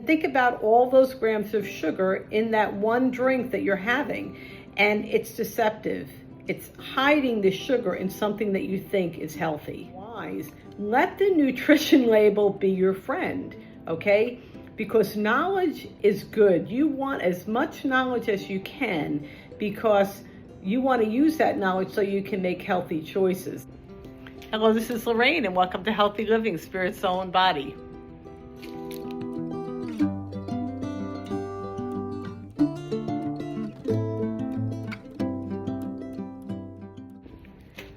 think about all those grams of sugar in that one drink that you're having. And it's deceptive. It's hiding the sugar in something that you think is healthy. Wise. Let the nutrition label be your friend, okay? Because knowledge is good. You want as much knowledge as you can because you want to use that knowledge so you can make healthy choices. Hello, this is Lorraine, and welcome to Healthy Living, Spirit, Soul, and Body.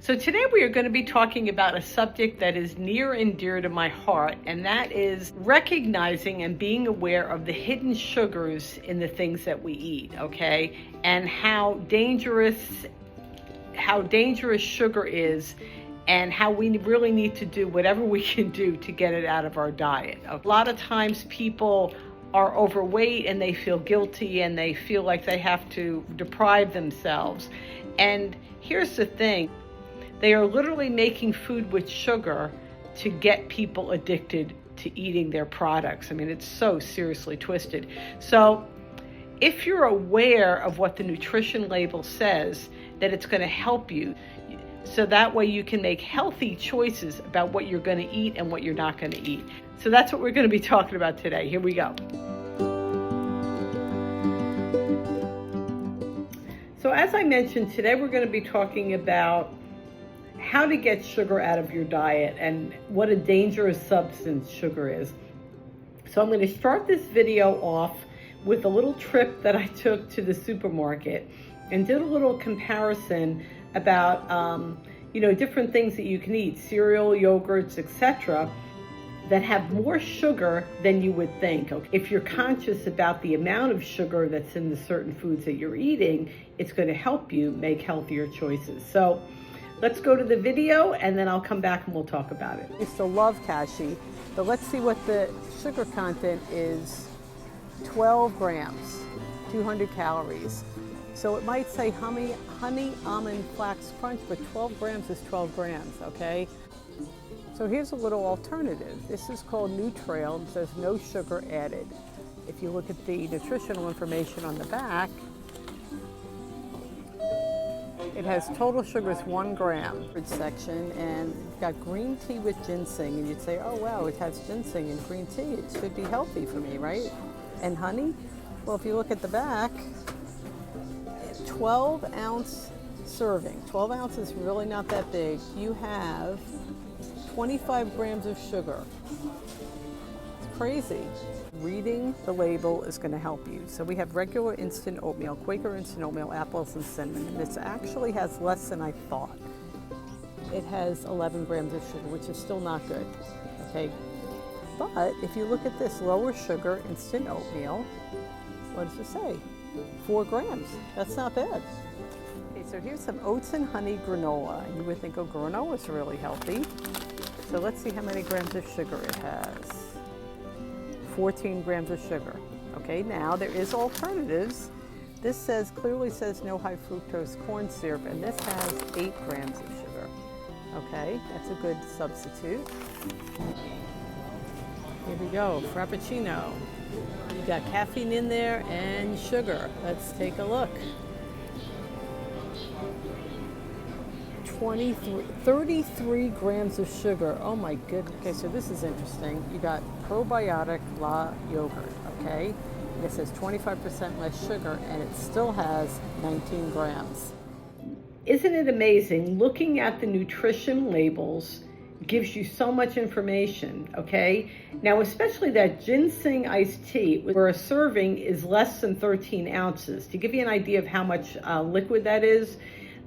So today we are going to be talking about a subject that is near and dear to my heart, and that is recognizing and being aware of the hidden sugars in the things that we eat, okay? And how dangerous sugar is, and how we really need to do whatever we can do to get it out of our diet. A lot of times people are overweight and they feel guilty and they feel like they have to deprive themselves. And here's the thing. They are literally making food with sugar to get people addicted to eating their products. I mean, it's so seriously twisted. So if you're aware of what the nutrition label says, that it's going to help you, so that way you can make healthy choices about what you're going to eat and what you're not going to eat. So that's what we're going to be talking about today. Here we go. So as I mentioned, today we're going to be talking about how to get sugar out of your diet and what a dangerous substance sugar is. So I'm going to start this video off with a little trip that I took to the supermarket and did a little comparison about different things that you can eat, cereal, yogurts, etc., that have more sugar than you would think. If you're conscious about the amount of sugar that's in the certain foods that you're eating, it's going to help you make healthier choices. So let's go to the video and then I'll come back and we'll talk about it. I used to love cashew, but let's see what the sugar content is. 12 grams, 200 calories. So it might say honey, almond, flax crunch, but 12 grams is 12 grams, okay? So here's a little alternative. This is called Nutrail and says no sugar added. If you look at the nutritional information on the back, it has total sugars 1 gram section, and got green tea with ginseng, and you'd say, oh wow, it has ginseng and green tea, it should be healthy for me, right? And honey, well, if you look at the back, 12-ounce serving. 12 ounces is really not that big. You have 25 grams of sugar. It's crazy. Reading the label is going to help you. So we have regular instant oatmeal, Quaker instant oatmeal, apples and cinnamon, and this actually has less than I thought. It has 11 grams of sugar, which is still not good, okay? But if you look at this lower sugar instant oatmeal, what does it say? 4 grams. That's not bad. Okay, so here's some oats and honey granola. You would think, oh, granola is really healthy. So let's see how many grams of sugar it has. 14 grams of sugar. Okay, now there is alternatives. This clearly says no high fructose corn syrup, and this has 8 grams of sugar. Okay, that's a good substitute. Here we go, Frappuccino. You got caffeine in there and sugar. Let's take a look. 33 grams of sugar. Oh my goodness. Okay, so this is interesting. You got probiotic La yogurt, okay? And it says 25% less sugar, and it still has 19 grams. Isn't it amazing? Looking at the nutrition labels gives you so much information, okay? Now, especially that ginseng iced tea, where a serving is less than 13 ounces. To give you an idea of how much liquid that is,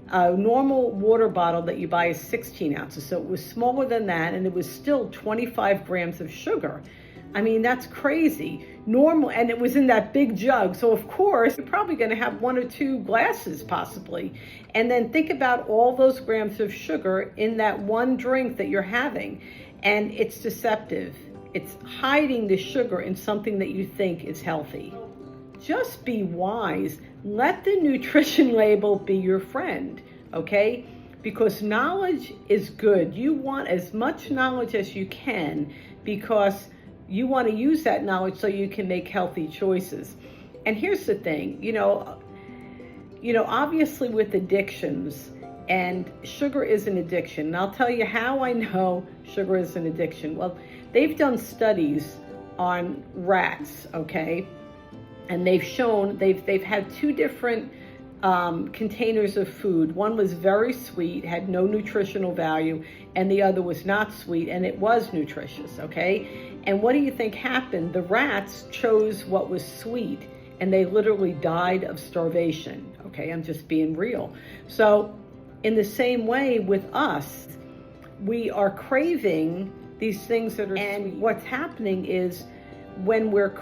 a normal water bottle that you buy is 16 ounces. So it was smaller than that, and it was still 25 grams of sugar. I mean, that's crazy. Normal, and it was in that big jug. So of course, you're probably gonna have 1 or 2 glasses possibly. And then think about all those grams of sugar in that one drink that you're having. And it's deceptive. It's hiding the sugar in something that you think is healthy. Just be wise. Let the nutrition label be your friend, okay? Because knowledge is good. You want as much knowledge as you can, because you want to use that knowledge so you can make healthy choices. And here's the thing, obviously with addictions, and sugar is an addiction. And I'll tell you how I know sugar is an addiction. Well, they've done studies on rats, okay? And they've shown, they've had two different containers of food. One was very sweet, had no nutritional value, and the other was not sweet, and it was nutritious, okay? And what do you think happened? The rats chose what was sweet, and they literally died of starvation, okay? I'm just being real. So in the same way with us, we are craving these things that are sweet. What's happening is when we're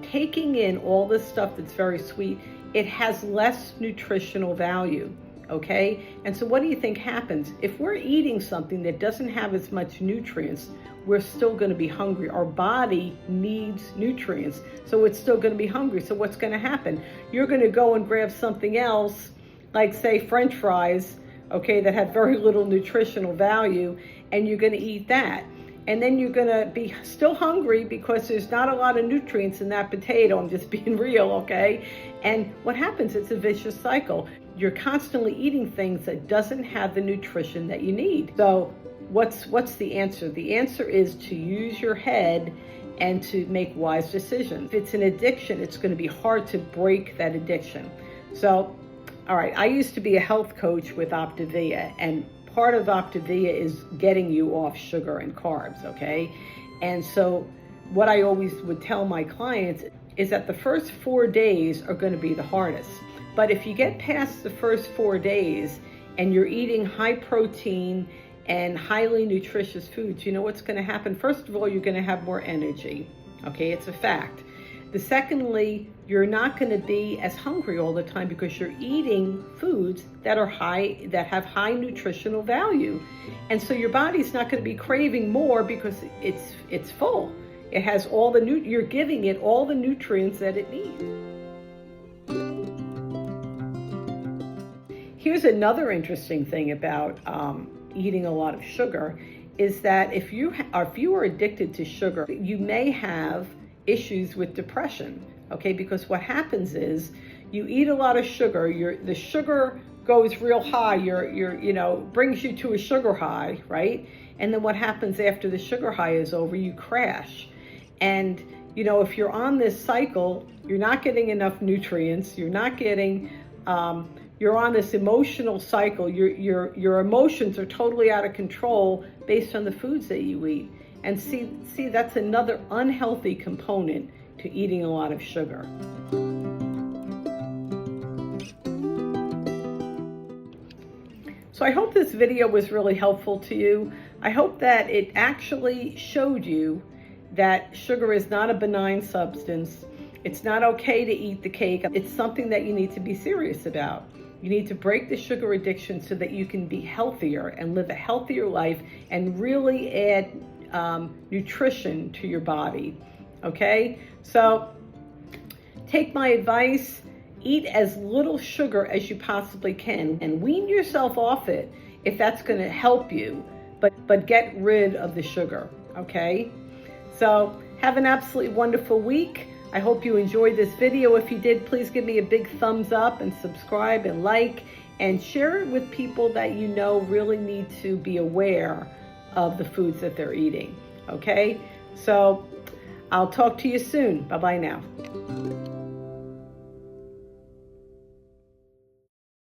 taking in all this stuff that's very sweet, it has less nutritional value, okay? And so what do you think happens? If we're eating something that doesn't have as much nutrients, we're still gonna be hungry. Our body needs nutrients, so it's still gonna be hungry. So what's gonna happen? You're gonna go and grab something else, like say French fries, okay, that have very little nutritional value, and you're gonna eat that. And then you're gonna be still hungry because there's not a lot of nutrients in that potato. I'm just being real, okay? And what happens, it's a vicious cycle. You're constantly eating things that doesn't have the nutrition that you need. So what's the answer? The answer is to use your head and to make wise decisions. If it's an addiction, it's gonna be hard to break that addiction. So, all right, I used to be a health coach with Optavia, and part of Optavia is getting you off sugar and carbs, okay? And so what I always would tell my clients is that the first 4 days are gonna be the hardest. But if you get past the first 4 days and you're eating high protein and highly nutritious foods, you know what's gonna happen? First of all, you're gonna have more energy, okay? It's a fact. Secondly, you're not going to be as hungry all the time because you're eating foods that have high nutritional value. And so your body's not going to be craving more because it's full. It has all the you're giving it all the nutrients that it needs. Here's another interesting thing about eating a lot of sugar is that if you are addicted to sugar, you may have issues with depression, okay? Because what happens is you eat a lot of sugar, the sugar goes real high, brings you to a sugar high, right? And then what happens after the sugar high is over, you crash. And if you're on this cycle, you're not getting enough nutrients, you're on this emotional cycle, your emotions are totally out of control based on the foods that you eat. And see, that's another unhealthy component to eating a lot of sugar. So I hope this video was really helpful to you. I hope that it actually showed you that sugar is not a benign substance. It's not okay to eat the cake. It's something that you need to be serious about. You need to break the sugar addiction so that you can be healthier and live a healthier life and really add nutrition to your body, okay? So take my advice, eat as little sugar as you possibly can and wean yourself off it if that's gonna help you, but get rid of the sugar, okay? So have an absolutely wonderful week. I hope you enjoyed this video. If you did, please give me a big thumbs up and subscribe and like and share it with people that you know really need to be aware of the foods that they're eating, okay? So I'll talk to you soon. Bye-bye now.